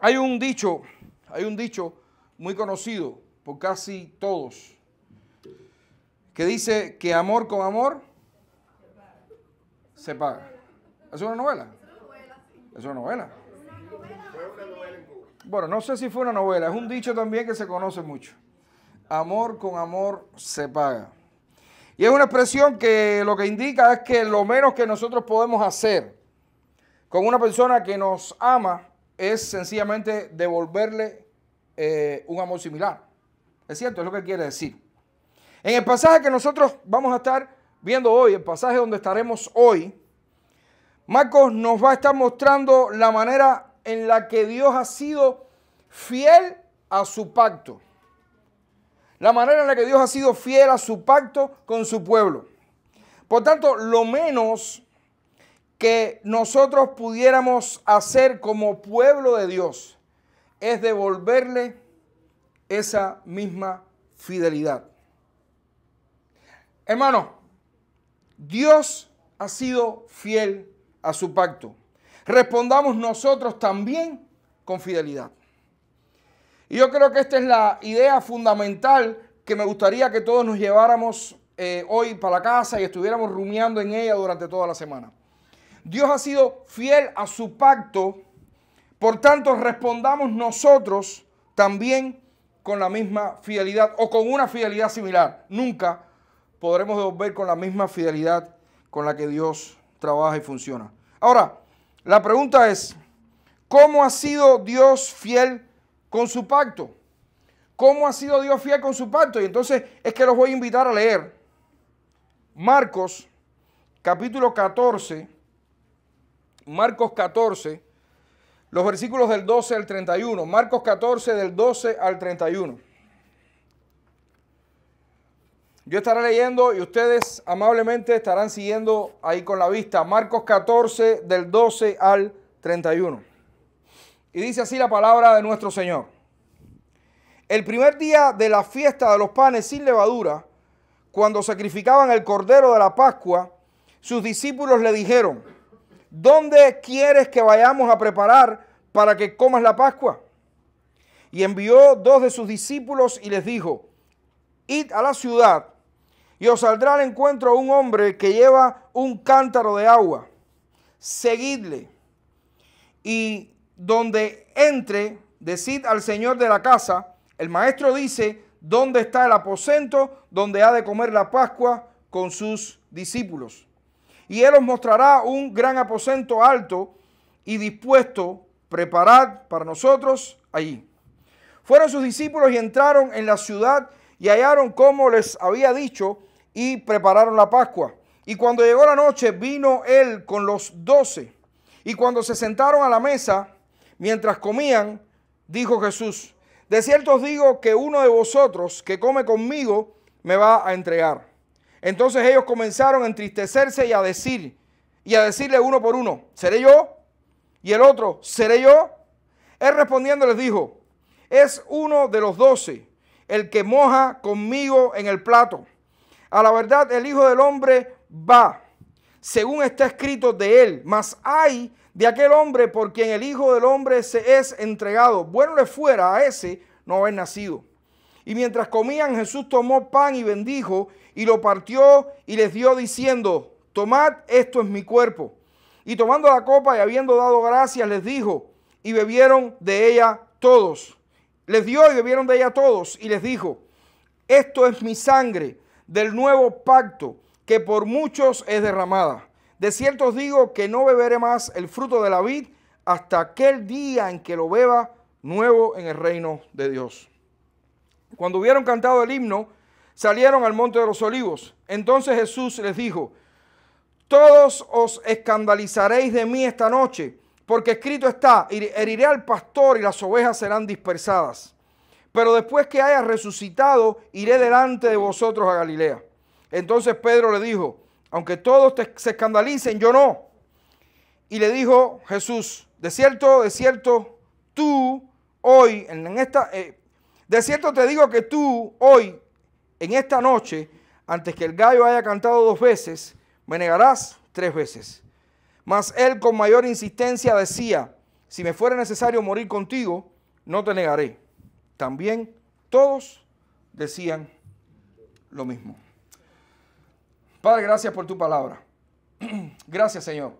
Hay un dicho muy conocido por casi todos, que dice que amor con amor se paga. ¿Es una novela? ¿Es una novela? Bueno, no sé si fue una novela, es un dicho también que se conoce mucho. Amor con amor se paga. Y es una expresión que lo que indica es que lo menos que nosotros podemos hacer con una persona que nos ama es sencillamente devolverle un amor similar. Es cierto, es lo que quiere decir. En el pasaje que nosotros vamos a estar viendo hoy, el pasaje donde estaremos hoy, Marcos nos va a estar mostrando la manera en la que Dios ha sido fiel a su pacto. La manera en la que Dios ha sido fiel a su pacto con su pueblo. Por tanto, lo menos que nosotros pudiéramos hacer como pueblo de Dios es devolverle esa misma fidelidad. Hermano, Dios ha sido fiel a su pacto. Respondamos nosotros también con fidelidad. Y yo creo que esta es la idea fundamental que me gustaría que todos nos lleváramos hoy para la casa y estuviéramos rumiando en ella durante toda la semana. Dios ha sido fiel a su pacto, por tanto respondamos nosotros también con la misma fidelidad o con una fidelidad similar. Nunca podremos devolver con la misma fidelidad con la que Dios trabaja y funciona. Ahora, la pregunta es, ¿cómo ha sido Dios fiel con su pacto? ¿Cómo ha sido Dios fiel con su pacto? Y entonces es que los voy a invitar a leer Marcos capítulo 14, Marcos 14, los versículos del 12 al 31. Marcos 14 del 12 al 31. Yo estaré leyendo y ustedes amablemente estarán siguiendo ahí con la vista. Marcos 14 del 12 al 31. Y dice así la palabra de nuestro Señor. El primer día de la fiesta de los panes sin levadura, cuando sacrificaban el cordero de la Pascua, sus discípulos le dijeron: ¿dónde quieres que vayamos a preparar para que comas la Pascua? Y envió 2 de sus discípulos y les dijo: id a la ciudad y os saldrá al encuentro un hombre que lleva un cántaro de agua. Seguidle. Y donde entre, decid al señor de la casa: el maestro dice, ¿dónde está el aposento donde ha de comer la Pascua con sus discípulos? Y él os mostrará un gran aposento alto y dispuesto, preparad para nosotros allí. Fueron sus discípulos y entraron en la ciudad y hallaron como les había dicho y prepararon la Pascua. Y cuando llegó la noche, vino él con los 12. Y cuando se sentaron a la mesa, mientras comían, dijo Jesús: de cierto os digo que uno de vosotros que come conmigo me va a entregar. Entonces ellos comenzaron a entristecerse y a decirle uno por uno: ¿seré yo? Y el otro: ¿seré yo? Él respondiendo les dijo: es uno de los 12, el que moja conmigo en el plato. A la verdad, el Hijo del Hombre va, según está escrito de él, mas ay de aquel hombre por quien el Hijo del Hombre se es entregado. Bueno le fuera a ese no haber nacido. Y mientras comían, Jesús tomó pan y bendijo, y lo partió y les dio diciendo: tomad, esto es mi cuerpo. Y tomando la copa y habiendo dado gracias, les dijo, y bebieron de ella todos. Les dio y bebieron de ella todos, y les dijo: esto es mi sangre del nuevo pacto, que por muchos es derramada. De cierto os digo que no beberé más el fruto de la vid hasta aquel día en que lo beba nuevo en el reino de Dios. Cuando hubieron cantado el himno, salieron al monte de los olivos. Entonces Jesús les dijo: todos os escandalizaréis de mí esta noche, porque escrito está: heriré al pastor y las ovejas serán dispersadas. Pero después que haya resucitado, iré delante de vosotros a Galilea. Entonces Pedro le dijo: aunque todos se escandalicen, yo no. Y le dijo Jesús: de cierto, tú hoy, de cierto te digo que tú hoy, en esta noche, antes que el gallo haya cantado 2 veces, me negarás 3 veces. Mas él con mayor insistencia decía: si me fuera necesario morir contigo, no te negaré. También todos decían lo mismo. Padre, gracias por tu palabra. Gracias, Señor.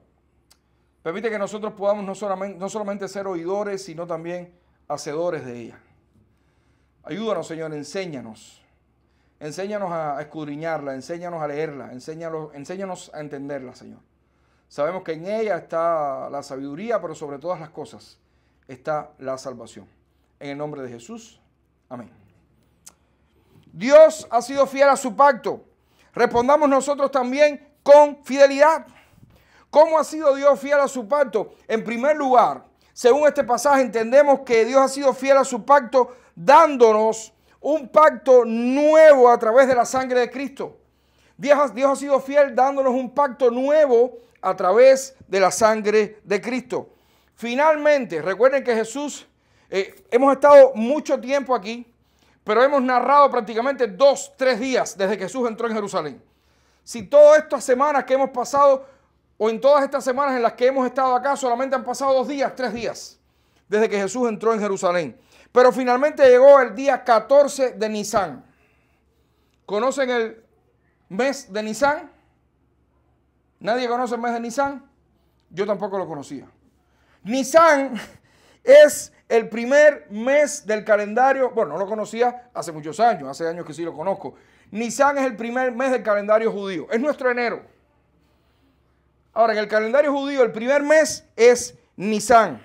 Permite que nosotros podamos no solamente ser oidores, sino también hacedores de ella. Ayúdanos, Señor, enséñanos. Enséñanos a escudriñarla, enséñanos a leerla, enséñanos a entenderla, Señor. Sabemos que en ella está la sabiduría, pero sobre todas las cosas está la salvación. En el nombre de Jesús, amén. Dios ha sido fiel a su pacto. Respondamos nosotros también con fidelidad. ¿Cómo ha sido Dios fiel a su pacto? En primer lugar, según este pasaje, entendemos que Dios ha sido fiel a su pacto dándonos un pacto nuevo a través de la sangre de Cristo. Dios ha sido fiel dándonos un pacto nuevo a través de la sangre de Cristo. Finalmente, recuerden que Jesús, hemos estado mucho tiempo aquí, pero hemos narrado prácticamente 2-3 días desde que Jesús entró en Jerusalén. Si todas estas semanas que hemos pasado, o en todas estas semanas en las que hemos estado acá, solamente han pasado 2 días, 3 días, desde que Jesús entró en Jerusalén. Pero finalmente llegó el día 14 de Nisan. ¿Conocen el mes de Nisan? ¿Nadie conoce el mes de Nisan? Yo tampoco lo conocía. Nisan es el primer mes del calendario. Bueno, no lo conocía hace muchos años, hace años que sí lo conozco. Nisan es el primer mes del calendario judío. Es nuestro enero. Ahora, en el calendario judío, el primer mes es Nisan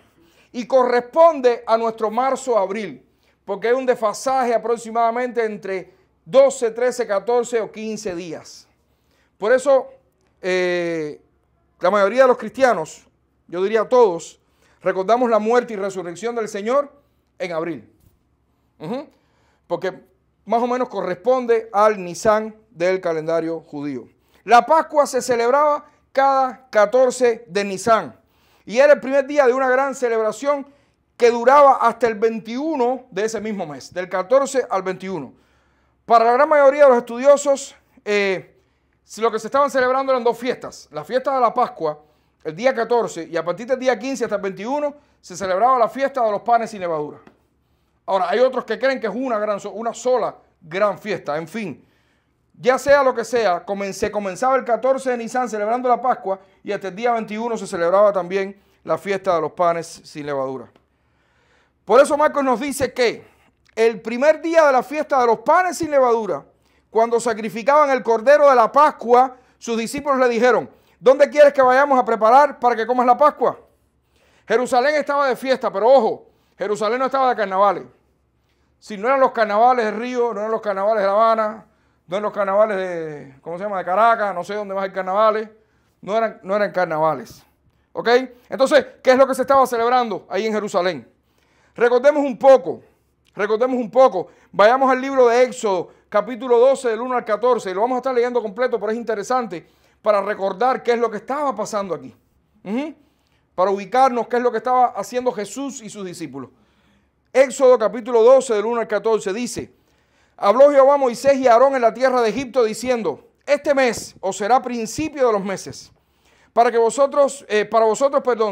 y corresponde a nuestro marzo-abril, porque hay un desfasaje aproximadamente entre 12, 13, 14 o 15 días. Por eso, la mayoría de los cristianos, yo diría todos, recordamos la muerte y resurrección del Señor en abril. Porque más o menos corresponde al Nisan del calendario judío. La Pascua se celebraba cada 14 de Nisan y era el primer día de una gran celebración que duraba hasta el 21 de ese mismo mes, del 14 al 21. Para la gran mayoría de los estudiosos, lo que se estaban celebrando eran 2 fiestas. La fiesta de la Pascua, el día 14, y a partir del día 15 hasta el 21, se celebraba la fiesta de los panes sin levadura. Ahora, hay otros que creen que es una sola gran fiesta. En fin, ya sea lo que sea, se comenzaba el 14 de Nisan celebrando la Pascua y hasta el día 21 se celebraba también la fiesta de los panes sin levadura. Por eso Marcos nos dice que el primer día de la fiesta de los panes sin levadura, cuando sacrificaban el cordero de la Pascua, sus discípulos le dijeron: ¿dónde quieres que vayamos a preparar para que comas la Pascua? Jerusalén estaba de fiesta, pero ojo, Jerusalén no estaba de carnavales. Si no eran los carnavales de Río, no eran los carnavales de La Habana, no eran los carnavales de, ¿cómo se llama?, de Caracas, no sé dónde más hay carnavales, no eran carnavales. ¿Ok? Entonces, ¿qué es lo que se estaba celebrando ahí en Jerusalén? Recordemos un poco, vayamos al libro de Éxodo, capítulo 12, del 1 al 14, y lo vamos a estar leyendo completo, pero es interesante para recordar qué es lo que estaba pasando aquí. Para ubicarnos qué es lo que estaba haciendo Jesús y sus discípulos. Éxodo capítulo 12 del 1 al 14 dice: habló Jehová a Moisés y a Aarón en la tierra de Egipto diciendo: este mes os será principio de los meses. Para vosotros,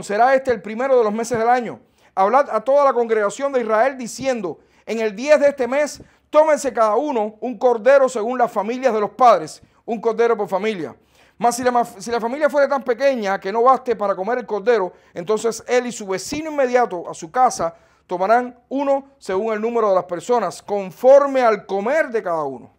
será este el primero de los meses del año. Hablad a toda la congregación de Israel diciendo: en el 10 de este mes tómense cada uno un cordero según las familias de los padres, un cordero por familia. Mas si la familia fuera tan pequeña que no baste para comer el cordero, entonces él y su vecino inmediato a su casa tomarán uno según el número de las personas, conforme al comer de cada uno.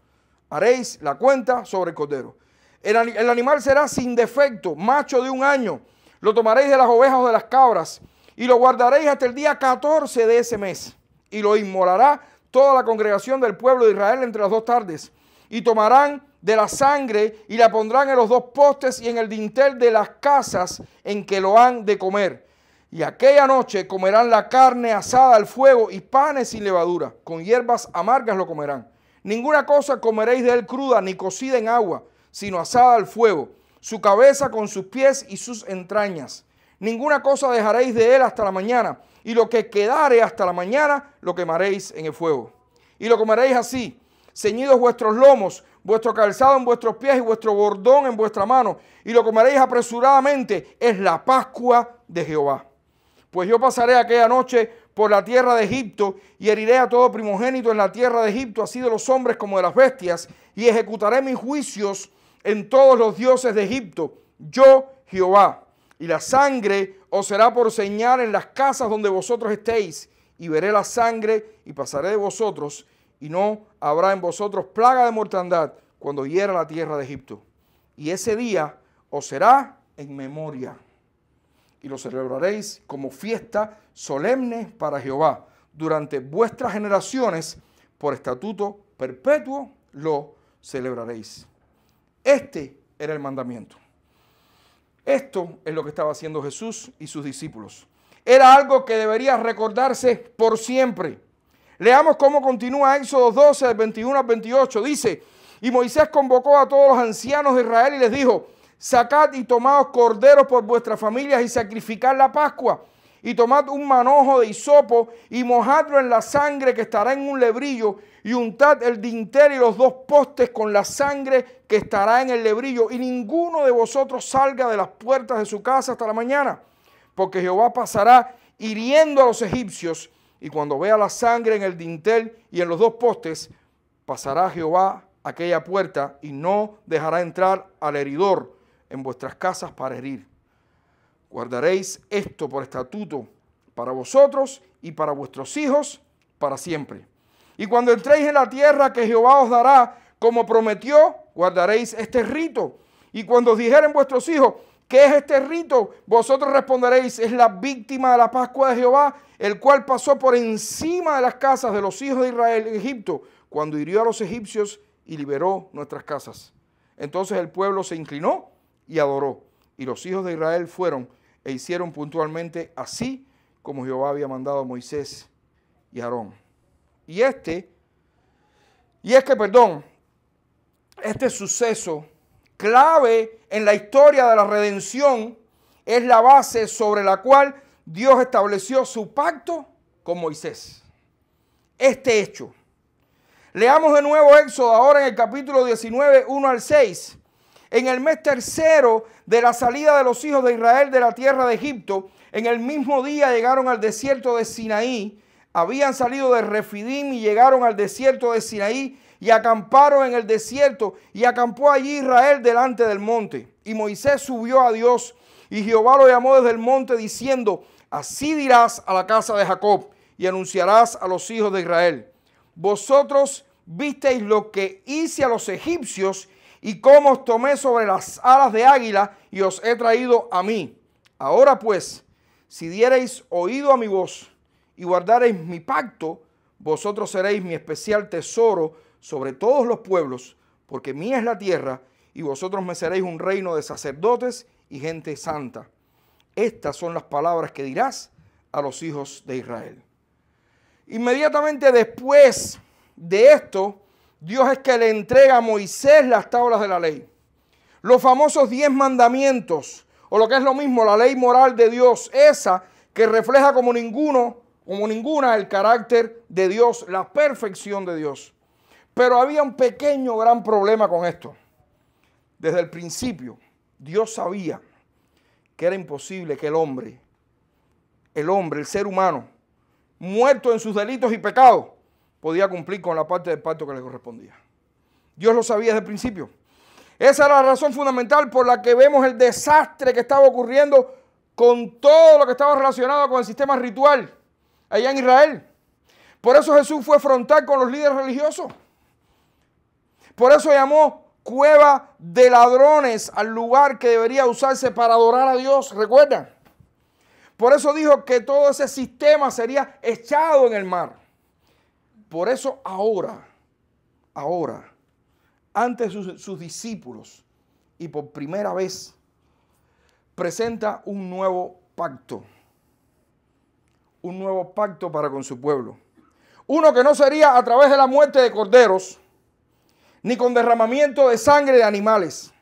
Haréis la cuenta sobre el cordero. El animal será sin defecto, macho de 1 año. Lo tomaréis de las ovejas o de las cabras y lo guardaréis hasta el día 14 de ese mes. Y lo inmolará toda la congregación del pueblo de Israel entre las 2 tardes. Y tomarán de la sangre y la pondrán en los 2 postes y en el dintel de las casas en que lo han de comer. Y aquella noche comerán la carne asada al fuego y panes sin levadura. Con hierbas amargas lo comerán. Ninguna cosa comeréis de él cruda ni cocida en agua, sino asada al fuego. Su cabeza con sus pies y sus entrañas. Ninguna cosa dejaréis de él hasta la mañana. Y lo que quedare hasta la mañana lo quemaréis en el fuego. Y lo comeréis así: ceñidos vuestros lomos, vuestro calzado en vuestros pies y vuestro bordón en vuestra mano. Y lo comeréis apresuradamente. Es la Pascua de Jehová. Pues yo pasaré aquella noche por la tierra de Egipto y heriré a todo primogénito en la tierra de Egipto, así de los hombres como de las bestias, y ejecutaré mis juicios en todos los dioses de Egipto. Yo, Jehová, y la sangre os será por señal en las casas donde vosotros estéis, y veré la sangre y pasaré de vosotros, y no habrá en vosotros plaga de mortandad cuando hiera la tierra de Egipto. Y ese día os será en memoria, y lo celebraréis como fiesta solemne para Jehová. Durante vuestras generaciones, por estatuto perpetuo, lo celebraréis. Este era el mandamiento. Esto es lo que estaba haciendo Jesús y sus discípulos. Era algo que debería recordarse por siempre. Leamos cómo continúa Éxodo 12, del 21 al 28. Dice: y Moisés convocó a todos los ancianos de Israel y les dijo: sacad y tomaos corderos por vuestras familias y sacrificad la Pascua. Y tomad un manojo de hisopo y mojadlo en la sangre que estará en un lebrillo, y untad el dintel y los dos postes con la sangre que estará en el lebrillo, y ninguno de vosotros salga de las puertas de su casa hasta la mañana, porque Jehová pasará hiriendo a los egipcios, y cuando vea la sangre en el dintel y en los dos postes, pasará Jehová aquella puerta y no dejará entrar al heridor en vuestras casas para herir. Guardaréis esto por estatuto para vosotros y para vuestros hijos para siempre. Y cuando entréis en la tierra que Jehová os dará, como prometió, guardaréis este rito. Y cuando os dijeren vuestros hijos: ¿qué es este rito?, vosotros responderéis: es la víctima de la Pascua de Jehová, el cual pasó por encima de las casas de los hijos de Israel en Egipto, cuando hirió a los egipcios y liberó nuestras casas. Entonces el pueblo se inclinó y adoró, y los hijos de Israel fueron e hicieron puntualmente así como Jehová había mandado a Moisés y a Aarón. Este suceso clave en la historia de la redención es la base sobre la cual Dios estableció su pacto con Moisés. Este hecho. Leamos de nuevo Éxodo ahora en el capítulo 19, 1 al 6. En el mes tercero de la salida de los hijos de Israel de la tierra de Egipto, en el mismo día llegaron al desierto de Sinaí. Habían salido de Refidim y llegaron al desierto de Sinaí y acamparon en el desierto, y acampó allí Israel delante del monte. Y Moisés subió a Dios, y Jehová lo llamó desde el monte diciendo: así dirás a la casa de Jacob y anunciarás a los hijos de Israel: vosotros visteis lo que hice a los egipcios, y cómo os tomé sobre las alas de águila y os he traído a mí. Ahora pues, si diereis oído a mi voz y guardareis mi pacto, vosotros seréis mi especial tesoro sobre todos los pueblos, porque mía es la tierra, y vosotros me seréis un reino de sacerdotes y gente santa. Estas son las palabras que dirás a los hijos de Israel. Inmediatamente después de esto, Dios es que le entrega a Moisés las tablas de la ley. Los famosos 10 mandamientos, o lo que es lo mismo, la ley moral de Dios, esa que refleja como ninguna el carácter de Dios, la perfección de Dios. Pero había un pequeño gran problema con esto. Desde el principio, Dios sabía que era imposible que el hombre, el ser humano, muerto en sus delitos y pecados, podía cumplir con la parte del pacto que le correspondía. Dios lo sabía desde el principio. Esa era la razón fundamental por la que vemos el desastre que estaba ocurriendo con todo lo que estaba relacionado con el sistema ritual allá en Israel. Por eso Jesús fue frontal con los líderes religiosos. Por eso llamó cueva de ladrones al lugar que debería usarse para adorar a Dios. ¿Recuerdan? Por eso dijo que todo ese sistema sería echado en el mar. Por eso ahora, ante sus discípulos, y por primera vez, presenta un nuevo pacto. Un nuevo pacto para con su pueblo. Uno que no sería a través de la muerte de corderos, ni con derramamiento de sangre de animales.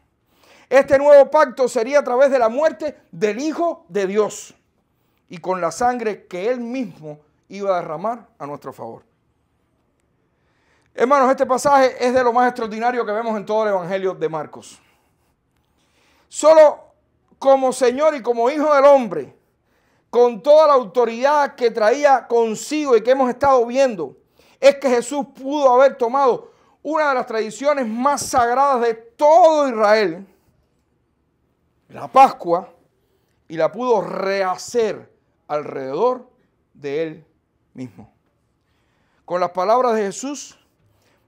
Este nuevo pacto sería a través de la muerte del Hijo de Dios y con la sangre que Él mismo iba a derramar a nuestro favor. Hermanos, este pasaje es de lo más extraordinario que vemos en todo el Evangelio de Marcos. Solo como Señor y como Hijo del Hombre, con toda la autoridad que traía consigo y que hemos estado viendo, es que Jesús pudo haber tomado una de las tradiciones más sagradas de todo Israel, la Pascua, y la pudo rehacer alrededor de él mismo. Con las palabras de Jesús,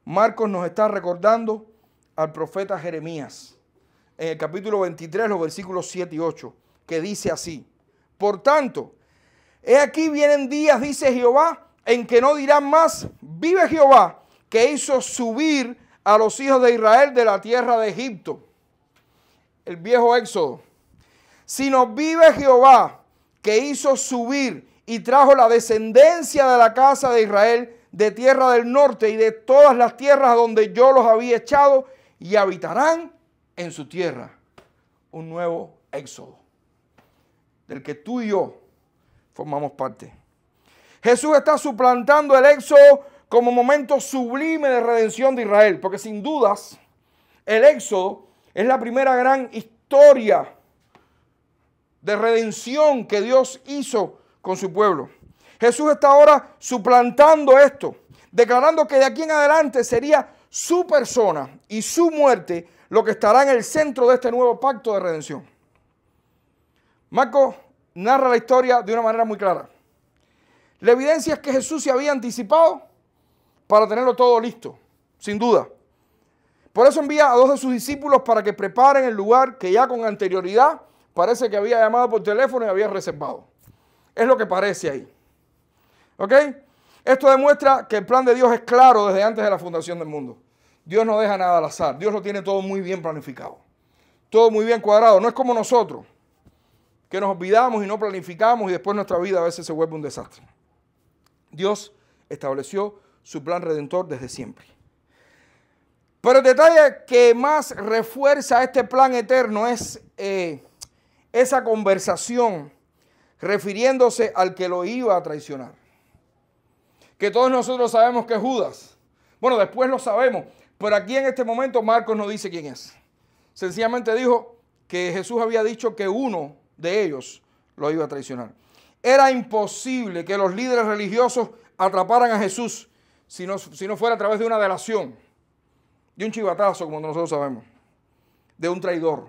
Marcos nos está recordando al profeta Jeremías en el capítulo 23, los versículos 7 y 8, que dice así: por tanto, he aquí vienen días, dice Jehová, en que no dirán más, vive Jehová, que hizo subir a los hijos de Israel de la tierra de Egipto, el viejo Éxodo, sino vive Jehová, que hizo subir y trajo la descendencia de la casa de Israel de tierra del norte y de todas las tierras donde yo los había echado, y habitarán en su tierra. Un nuevo Éxodo, del que tú y yo formamos parte. Jesús está suplantando el Éxodo como momento sublime de redención de Israel, porque sin dudas el Éxodo es la primera gran historia de redención que Dios hizo con su pueblo. Jesús está ahora suplantando esto, declarando que de aquí en adelante sería su persona y su muerte lo que estará en el centro de este nuevo pacto de redención. Marcos narra la historia de una manera muy clara. La evidencia es que Jesús se había anticipado para tenerlo todo listo, sin duda. Por eso envía a 2 de sus discípulos para que preparen el lugar que ya con anterioridad parece que había llamado por teléfono y había reservado. Es lo que parece ahí. ¿Ok? Esto demuestra que el plan de Dios es claro desde antes de la fundación del mundo. Dios no deja nada al azar. Dios lo tiene todo muy bien planificado. Todo muy bien cuadrado. No es como nosotros, que nos olvidamos y no planificamos y después nuestra vida a veces se vuelve un desastre. Dios estableció su plan redentor desde siempre. Pero el detalle que más refuerza este plan eterno es esa conversación refiriéndose al que lo iba a traicionar. Que todos nosotros sabemos que es Judas. Bueno, después lo sabemos, pero aquí en este momento Marcos no dice quién es. Sencillamente dijo que Jesús había dicho que uno de ellos lo iba a traicionar. Era imposible que los líderes religiosos atraparan a Jesús si no fuera a través de una delación, de un chivatazo, como nosotros sabemos, de un traidor.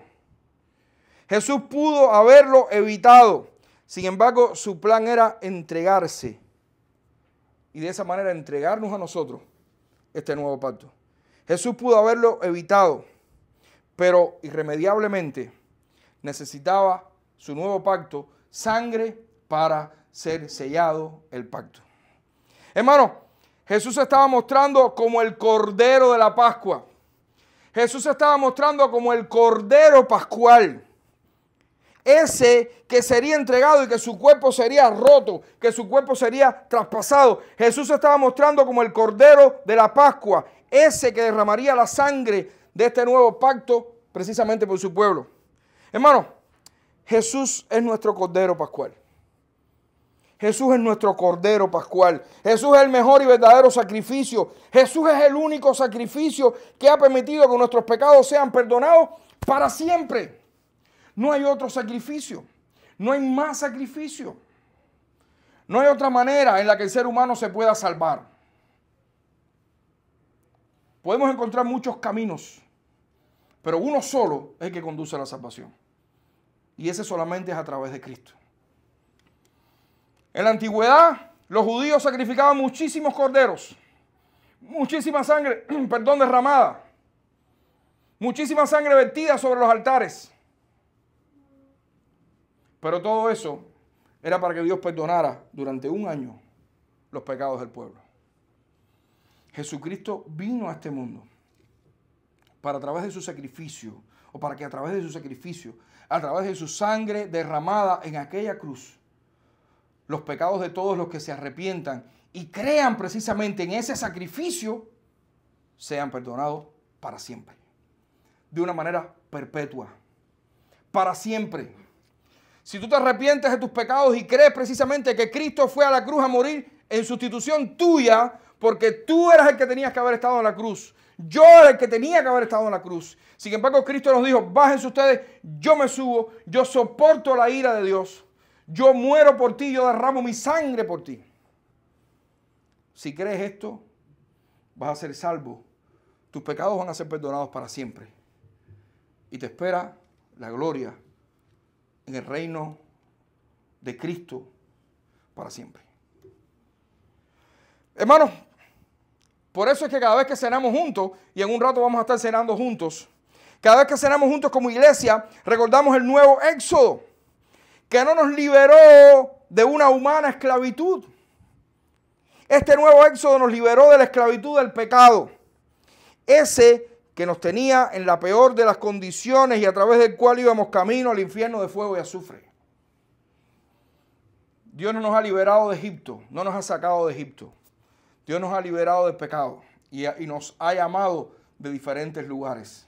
Jesús pudo haberlo evitado. Sin embargo, su plan era entregarse y de esa manera entregarnos a nosotros este nuevo pacto. Jesús pudo haberlo evitado, pero irremediablemente necesitaba su nuevo pacto, sangre para ser sellado el pacto. Hermano, Jesús se estaba mostrando como el Cordero de la Pascua. Jesús se estaba mostrando como el Cordero Pascual. Ese que sería entregado y que su cuerpo sería roto, que su cuerpo sería traspasado. Jesús se estaba mostrando como el Cordero de la Pascua. Ese que derramaría la sangre de este nuevo pacto precisamente por su pueblo. Hermano, Jesús es nuestro Cordero Pascual. Jesús es nuestro Cordero Pascual. Jesús es el mejor y verdadero sacrificio. Jesús es el único sacrificio que ha permitido que nuestros pecados sean perdonados para siempre. No hay otro sacrificio. No hay más sacrificio. No hay otra manera en la que el ser humano se pueda salvar. Podemos encontrar muchos caminos, pero uno solo es el que conduce a la salvación. Y ese solamente es a través de Cristo. En la antigüedad, los judíos sacrificaban muchísimos corderos, muchísima sangre, derramada, muchísima sangre vertida sobre los altares. Pero todo eso era para que Dios perdonara durante un año los pecados del pueblo. Jesucristo vino a este mundo para a través de su sacrificio, o para que a través de su sacrificio, a través de su sangre derramada en aquella cruz, los pecados de todos los que se arrepientan y crean precisamente en ese sacrificio, sean perdonados para siempre. De una manera perpetua. Para siempre. Si tú te arrepientes de tus pecados y crees precisamente que Cristo fue a la cruz a morir en sustitución tuya, porque tú eras el que tenías que haber estado en la cruz. Yo era el que tenía que haber estado en la cruz. Sin embargo, Cristo nos dijo, bájense ustedes, yo me subo, yo soporto la ira de Dios. Yo muero por ti, yo derramo mi sangre por ti. Si crees esto, vas a ser salvo. Tus pecados van a ser perdonados para siempre. Y te espera la gloria en el reino de Cristo para siempre. Hermanos, por eso es que cada vez que cenamos juntos, y en un rato vamos a estar cenando juntos, cada vez que cenamos juntos como iglesia, recordamos el nuevo éxodo, que no nos liberó de una humana esclavitud. Este nuevo éxodo nos liberó de la esclavitud del pecado. Ese que nos tenía en la peor de las condiciones y a través del cual íbamos camino al infierno de fuego y azufre. Dios no nos ha liberado de Egipto, no nos ha sacado de Egipto. Dios nos ha liberado del pecado y nos ha llamado de diferentes lugares.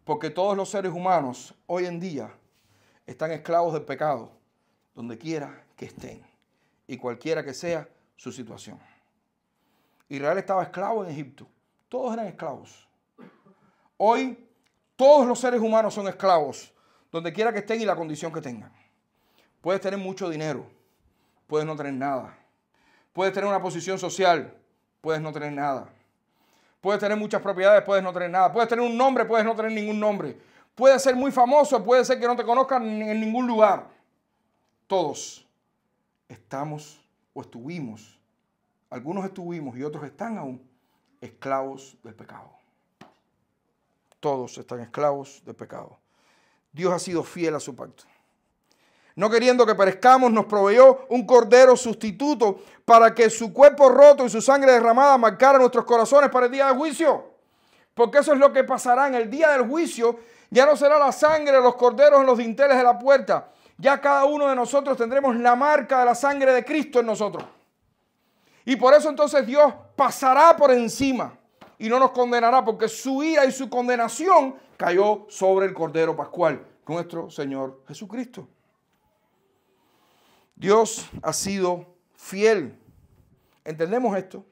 Porque todos los seres humanos hoy en día están esclavos del pecado, donde quiera que estén y cualquiera que sea su situación. Israel estaba esclavo en Egipto. Todos eran esclavos. Hoy todos los seres humanos son esclavos, donde quiera que estén y la condición que tengan. Puedes tener mucho dinero, puedes no tener nada. Puedes tener una posición social, puedes no tener nada. Puedes tener muchas propiedades, puedes no tener nada. Puedes tener un nombre, puedes no tener ningún nombre. Puedes ser muy famoso, puede ser que no te conozcan en ningún lugar. Todos estamos o estuvimos, algunos estuvimos y otros están aún esclavos del pecado. Todos están esclavos del pecado. Dios ha sido fiel a su pacto. No queriendo que perezcamos, nos proveyó un cordero sustituto para que su cuerpo roto y su sangre derramada marcara nuestros corazones para el día del juicio. Porque eso es lo que pasará en el día del juicio. Ya no será la sangre de los corderos en los dinteles de la puerta. Ya cada uno de nosotros tendremos la marca de la sangre de Cristo en nosotros. Y por eso entonces Dios pasará por encima y no nos condenará, porque su ira y su condenación cayó sobre el Cordero Pascual, nuestro Señor Jesucristo. Dios ha sido fiel. ¿Entendemos esto?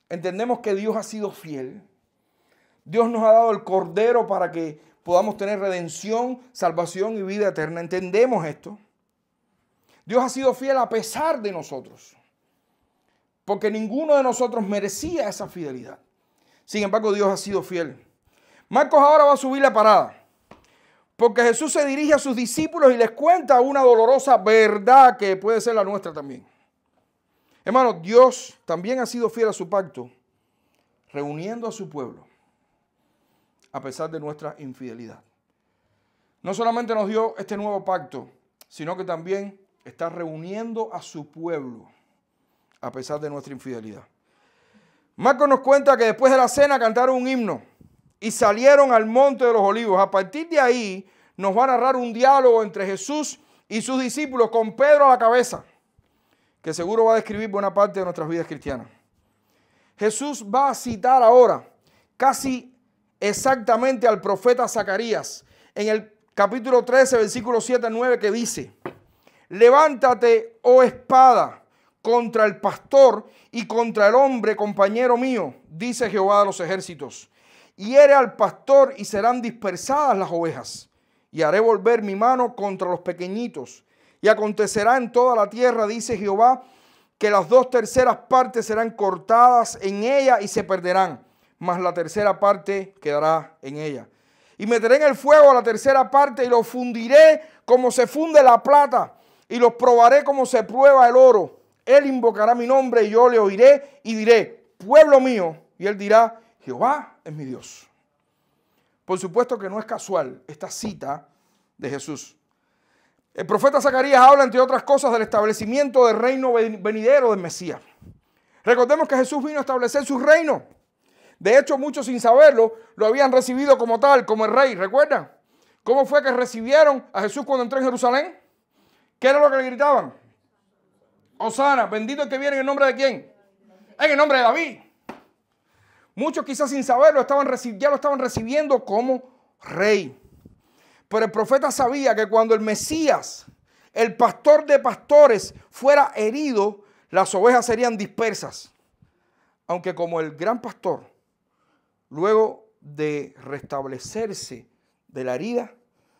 ¿Entendemos que Dios ha sido fiel? Dios nos ha dado el Cordero para que podamos tener redención, salvación y vida eterna. ¿Entendemos esto? Dios ha sido fiel a pesar de nosotros, porque ninguno de nosotros merecía esa fidelidad. Sin embargo, Dios ha sido fiel. Marcos ahora va a subir la parada, porque Jesús se dirige a sus discípulos y les cuenta una dolorosa verdad que puede ser la nuestra también. Hermanos, Dios también ha sido fiel a su pacto, reuniendo a su pueblo, a pesar de nuestra infidelidad. No solamente nos dio este nuevo pacto, sino que también está reuniendo a su pueblo, a pesar de nuestra infidelidad. Marcos nos cuenta que después de la cena cantaron un himno y salieron al monte de los olivos. A partir de ahí nos va a narrar un diálogo entre Jesús y sus discípulos con Pedro a la cabeza, que seguro va a describir buena parte de nuestras vidas cristianas. Jesús va a citar ahora casi exactamente al profeta Zacarías en el capítulo 13, versículo 7 al 9, que dice: levántate, oh espada, contra el pastor y contra el hombre compañero mío, dice Jehová de los ejércitos. Hiere al pastor y serán dispersadas las ovejas. Y haré volver mi mano contra los pequeñitos. Y acontecerá en toda la tierra, dice Jehová, que las 2/3 partes serán cortadas en ella y se perderán, mas la 1/3 parte quedará en ella. Y meteré en el fuego a la 1/3 parte y los fundiré como se funde la plata y los probaré como se prueba el oro. Él invocará mi nombre y yo le oiré y diré: pueblo mío. Y él dirá: Jehová es mi Dios. Por supuesto que no es casual esta cita de Jesús. El profeta Zacarías habla, entre otras cosas, del establecimiento del reino venidero del Mesías. Recordemos que Jesús vino a establecer su reino. De hecho, muchos sin saberlo lo habían recibido como tal, como el rey. ¿Recuerdan cómo fue que recibieron a Jesús cuando entró en Jerusalén? ¿Qué era lo que le gritaban? Hosana, bendito el que viene en el nombre de ¿quién? En el nombre de David. Muchos quizás sin saberlo ya lo estaban recibiendo como rey. Pero el profeta sabía que cuando el Mesías, el pastor de pastores, fuera herido, las ovejas serían dispersas. Aunque como el gran pastor, luego de restablecerse de la herida,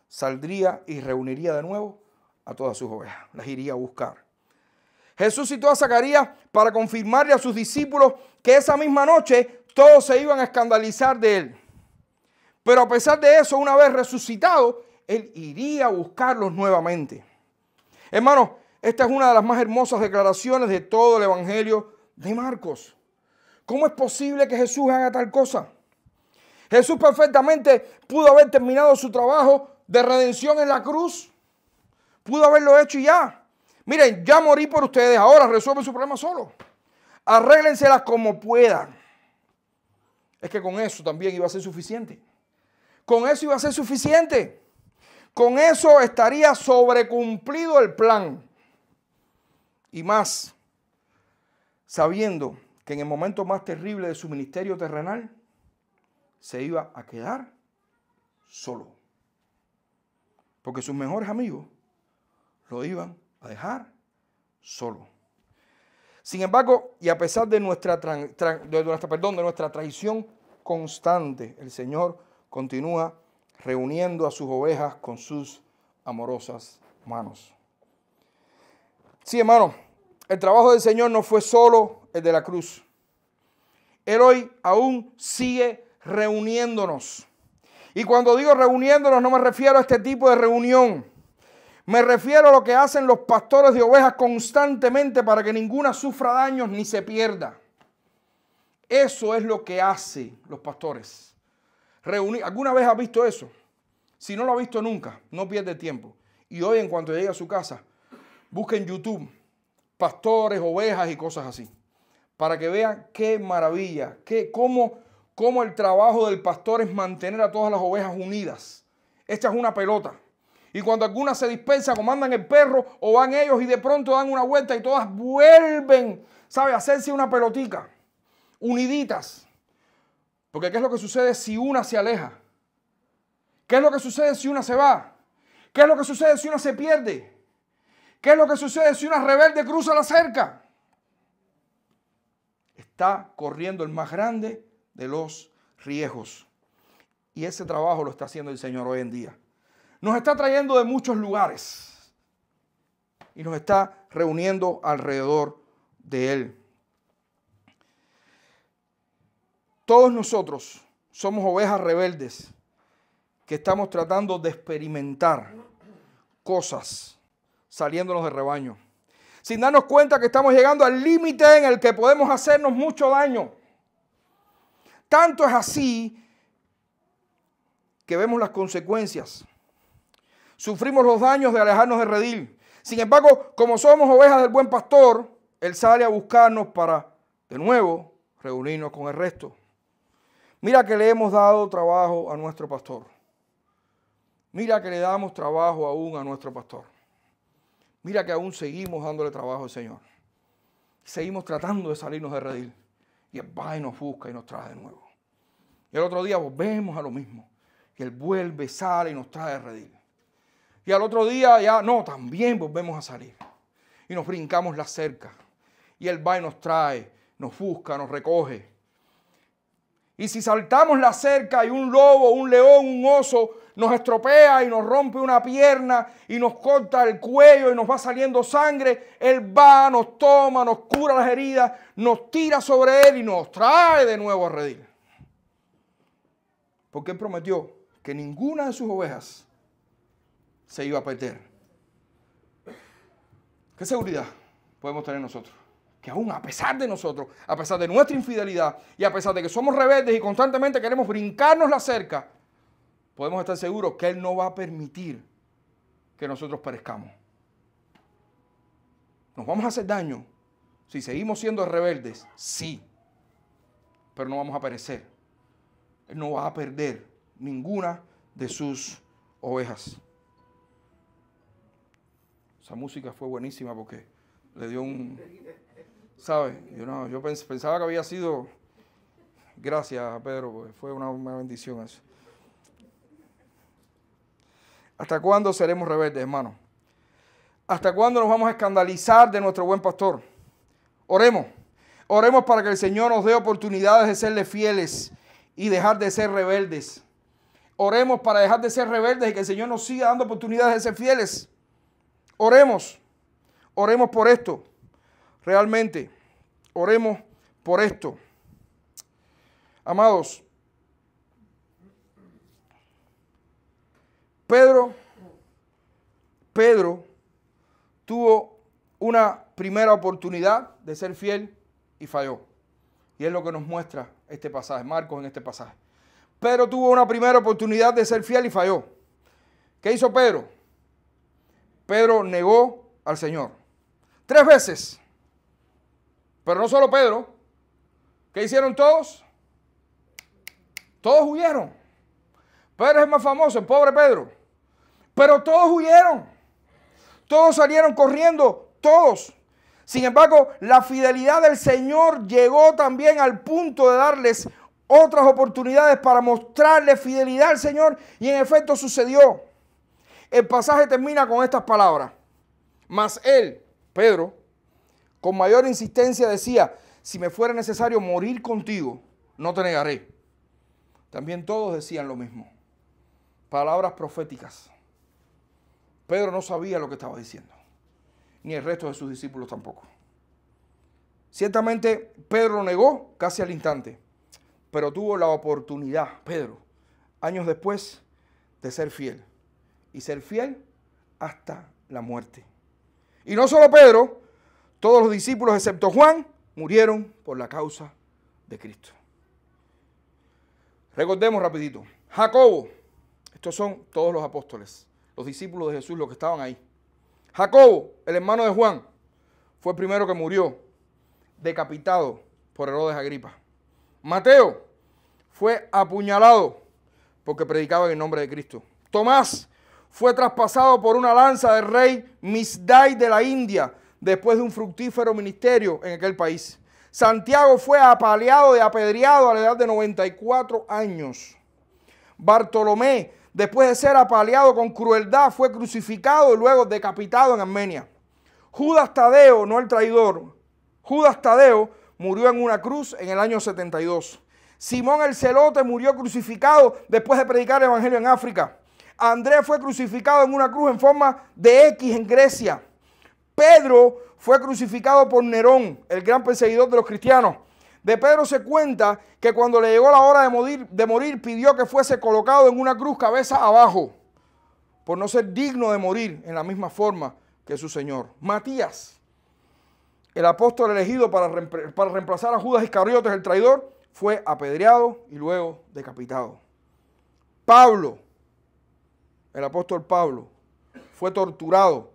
saldría y reuniría de nuevo a todas sus ovejas, las iría a buscar. Jesús citó a Zacarías para confirmarle a sus discípulos que esa misma noche todos se iban a escandalizar de él. Pero a pesar de eso, una vez resucitado, él iría a buscarlos nuevamente. Hermanos, esta es una de las más hermosas declaraciones de todo el Evangelio de Marcos. ¿Cómo es posible que Jesús haga tal cosa? Jesús perfectamente pudo haber terminado su trabajo de redención en la cruz. Pudo haberlo hecho y ya. Miren, ya morí por ustedes, ahora resuelven su problema solo. Arréglenselas como puedan. Es que con eso también iba a ser suficiente. Con eso iba a ser suficiente. Con eso estaría sobrecumplido el plan. Y más, sabiendo que en el momento más terrible de su ministerio terrenal, se iba a quedar solo. Porque sus mejores amigos lo iban a dejar solo. Sin embargo, y a pesar de nuestra traición constante, el Señor continúa reuniendo a sus ovejas con sus amorosas manos. Sí, hermano, el trabajo del Señor no fue solo el de la cruz. Él hoy aún sigue reuniéndonos. Y cuando digo reuniéndonos, no me refiero a este tipo de reunión. Me refiero a lo que hacen los pastores de ovejas constantemente para que ninguna sufra daños ni se pierda. Eso es lo que hacen los pastores. ¿Alguna vez has visto eso? Si no lo ha visto nunca, no pierde tiempo. Y hoy, en cuanto llegue a su casa, busque en YouTube pastores, ovejas y cosas así. Para que vean qué maravilla, cómo el trabajo del pastor es mantener a todas las ovejas unidas. Esta es una pelota. Y cuando algunas se dispersan, como mandan el perro, o van ellos y de pronto dan una vuelta y todas vuelven, ¿sabe? A hacerse una pelotica, uniditas. Porque ¿qué es lo que sucede si una se aleja? ¿Qué es lo que sucede si una se va? ¿Qué es lo que sucede si una se pierde? ¿Qué es lo que sucede si una rebelde cruza la cerca? Está corriendo el más grande de los riesgos. Y ese trabajo lo está haciendo el Señor hoy en día. Nos está trayendo de muchos lugares y nos está reuniendo alrededor de Él. Todos nosotros somos ovejas rebeldes que estamos tratando de experimentar cosas saliéndonos del rebaño, sin darnos cuenta que estamos llegando al límite en el que podemos hacernos mucho daño. Tanto es así que vemos las consecuencias. Sufrimos los daños de alejarnos del redil. Sin embargo, como somos ovejas del buen pastor, Él sale a buscarnos para, de nuevo, reunirnos con el resto. Mira que le hemos dado trabajo a nuestro pastor. Mira que le damos trabajo aún a nuestro pastor. Mira que aún seguimos dándole trabajo al Señor. Seguimos tratando de salirnos del redil. Y Él va y nos busca y nos trae de nuevo. Y el otro día volvemos a lo mismo. Y Él vuelve, sale y nos trae del redil. Y al otro día ya, no, también volvemos a salir. Y nos brincamos la cerca. Y Él va y nos trae, nos busca, nos recoge. Y si saltamos la cerca y un lobo, un león, un oso nos estropea y nos rompe una pierna y nos corta el cuello y nos va saliendo sangre, Él va, nos toma, nos cura las heridas, nos tira sobre Él y nos trae de nuevo a redil. Porque Él prometió que ninguna de sus ovejas se iba a perder. ¿Qué seguridad podemos tener nosotros? Que aún a pesar de nosotros, a pesar de nuestra infidelidad y a pesar de que somos rebeldes y constantemente queremos brincarnos la cerca, podemos estar seguros que Él no va a permitir que nosotros perezcamos. ¿Nos vamos a hacer daño si seguimos siendo rebeldes? Sí, pero no vamos a perecer. Él no va a perder ninguna de sus ovejas. Esa música fue buenísima porque le dio un... ¿Sabes? Yo pensaba que había sido... Gracias, Pedro, porque fue una bendición eso. ¿Hasta cuándo seremos rebeldes, hermano? ¿Hasta cuándo nos vamos a escandalizar de nuestro buen pastor? Oremos. Oremos para que el Señor nos dé oportunidades de serle fieles y dejar de ser rebeldes. Oremos para dejar de ser rebeldes y que el Señor nos siga dando oportunidades de ser fieles. Oremos por esto, realmente, oremos por esto. Amados, Pedro tuvo una primera oportunidad de ser fiel y falló. Y es lo que nos muestra este pasaje, Marcos en este pasaje. Pedro tuvo una primera oportunidad de ser fiel y falló. ¿Qué hizo Pedro? Pedro negó al Señor 3 veces. Pero no solo Pedro. ¿Qué hicieron todos? Todos huyeron. Pedro es el más famoso, el pobre Pedro. Pero todos huyeron. Todos salieron corriendo, todos. Sin embargo, la fidelidad del Señor llegó también al punto de darles otras oportunidades para mostrarle fidelidad al Señor, y en efecto sucedió. El pasaje termina con estas palabras. Mas él, Pedro, con mayor insistencia decía: si me fuera necesario morir contigo, no te negaré. También todos decían lo mismo. Palabras proféticas. Pedro no sabía lo que estaba diciendo, ni el resto de sus discípulos tampoco. Ciertamente Pedro lo negó casi al instante, pero tuvo la oportunidad, Pedro, años después, de ser fiel. Y ser fiel hasta la muerte. Y no solo Pedro, todos los discípulos excepto Juan murieron por la causa de Cristo. Recordemos rapidito. Jacobo, estos son todos los apóstoles, los discípulos de Jesús, los que estaban ahí. Jacobo, el hermano de Juan, fue el primero que murió, decapitado por Herodes Agripa. Mateo fue apuñalado porque predicaba en el nombre de Cristo. Tomás fue traspasado por una lanza del rey Misdai de la India después de un fructífero ministerio en aquel país. Santiago fue apaleado y apedreado a la edad de 94 años. Bartolomé, después de ser apaleado con crueldad, fue crucificado y luego decapitado en Armenia. Judas Tadeo, no el traidor, Judas Tadeo murió en una cruz en el año 72. Simón el Celote murió crucificado después de predicar el evangelio en África. Andrés fue crucificado en una cruz en forma de X en Grecia. Pedro fue crucificado por Nerón, el gran perseguidor de los cristianos. De Pedro se cuenta que cuando le llegó la hora de morir, pidió que fuese colocado en una cruz cabeza abajo, por no ser digno de morir en la misma forma que su Señor. Matías, el apóstol elegido para reemplazar a Judas Iscariotes, el traidor, fue apedreado y luego decapitado. Pablo, el apóstol Pablo, fue torturado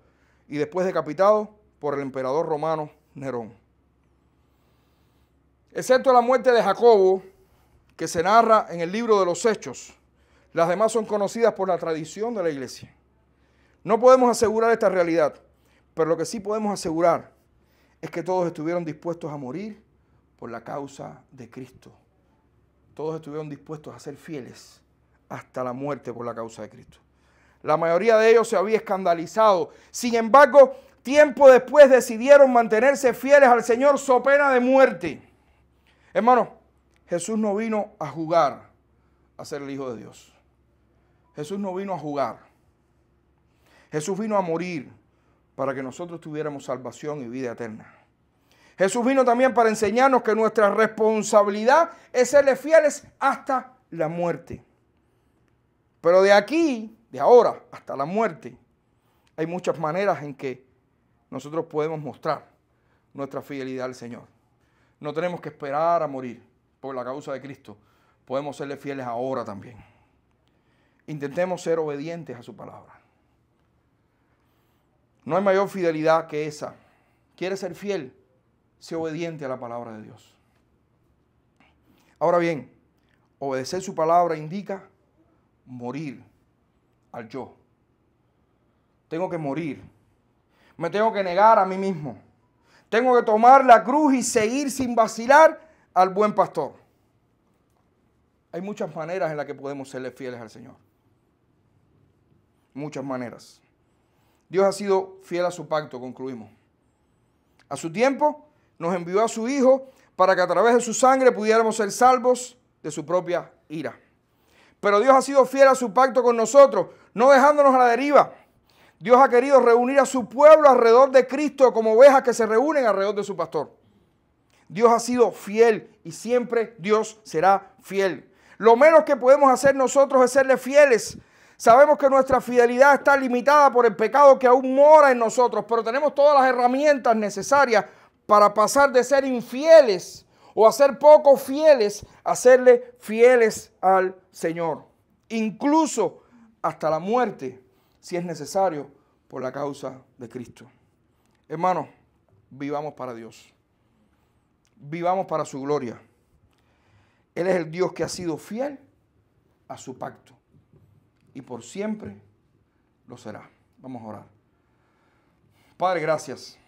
y después decapitado por el emperador romano Nerón. Excepto la muerte de Jacobo, que se narra en el libro de los Hechos, las demás son conocidas por la tradición de la iglesia. No podemos asegurar esta realidad, pero lo que sí podemos asegurar es que todos estuvieron dispuestos a morir por la causa de Cristo. Todos estuvieron dispuestos a ser fieles hasta la muerte por la causa de Cristo. La mayoría de ellos se había escandalizado. Sin embargo, tiempo después decidieron mantenerse fieles al Señor so pena de muerte. Hermano, Jesús no vino a jugar a ser el Hijo de Dios. Jesús no vino a jugar. Jesús vino a morir para que nosotros tuviéramos salvación y vida eterna. Jesús vino también para enseñarnos que nuestra responsabilidad es serle fieles hasta la muerte. Pero de aquí, de ahora hasta la muerte, hay muchas maneras en que nosotros podemos mostrar nuestra fidelidad al Señor. No tenemos que esperar a morir por la causa de Cristo. Podemos serle fieles ahora también. Intentemos ser obedientes a su palabra. No hay mayor fidelidad que esa. ¿Quieres ser fiel? Sé obediente a la palabra de Dios. Ahora bien, obedecer su palabra indica morir al yo. Tengo que morir. Me tengo que negar a mí mismo. Tengo que tomar la cruz y seguir sin vacilar al buen pastor. Hay muchas maneras en las que podemos serle fieles al Señor. Muchas maneras. Dios ha sido fiel a su pacto, concluimos. A su tiempo nos envió a su Hijo para que a través de su sangre pudiéramos ser salvos de su propia ira. Pero Dios ha sido fiel a su pacto con nosotros, no dejándonos a la deriva. Dios ha querido reunir a su pueblo alrededor de Cristo como ovejas que se reúnen alrededor de su pastor. Dios ha sido fiel y siempre Dios será fiel. Lo menos que podemos hacer nosotros es serle fieles. Sabemos que nuestra fidelidad está limitada por el pecado que aún mora en nosotros, pero tenemos todas las herramientas necesarias para pasar de ser infieles o a ser poco fieles a serle fieles al Señor. Incluso hasta la muerte, si es necesario, por la causa de Cristo. Hermanos, vivamos para Dios. Vivamos para su gloria. Él es el Dios que ha sido fiel a su pacto y por siempre lo será. Vamos a orar. Padre, gracias.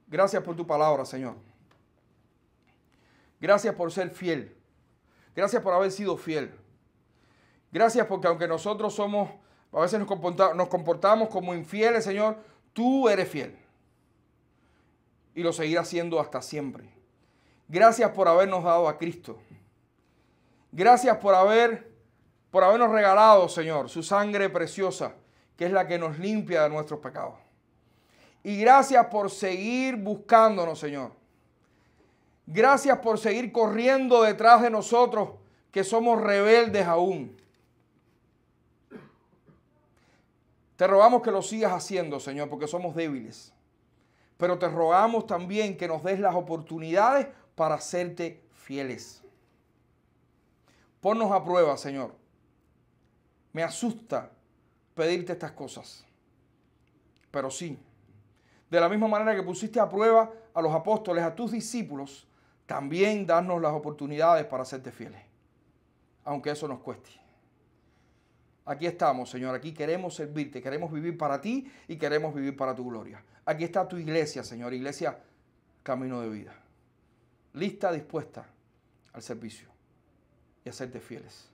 Gracias por tu palabra, Señor. Gracias por ser fiel. Gracias por haber sido fiel. Gracias porque aunque nosotros somos, a veces nos comportamos como infieles, Señor, tú eres fiel. Y lo seguirás siendo hasta siempre. Gracias por habernos dado a Cristo. Gracias por habernos regalado, Señor, su sangre preciosa, que es la que nos limpia de nuestros pecados. Y gracias por seguir buscándonos, Señor. Gracias por seguir corriendo detrás de nosotros, que somos rebeldes aún. Te rogamos que lo sigas haciendo, Señor, porque somos débiles. Pero te rogamos también que nos des las oportunidades para hacerte fieles. Ponnos a prueba, Señor. Me asusta pedirte estas cosas. Pero sí, de la misma manera que pusiste a prueba a los apóstoles, a tus discípulos, también danos las oportunidades para hacerte fieles. Aunque eso nos cueste. Aquí estamos, Señor. Aquí queremos servirte, queremos vivir para ti y queremos vivir para tu gloria. Aquí está tu iglesia, Señor. Iglesia Camino de Vida. Lista, dispuesta al servicio y a serte fieles.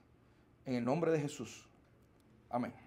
En el nombre de Jesús. Amén.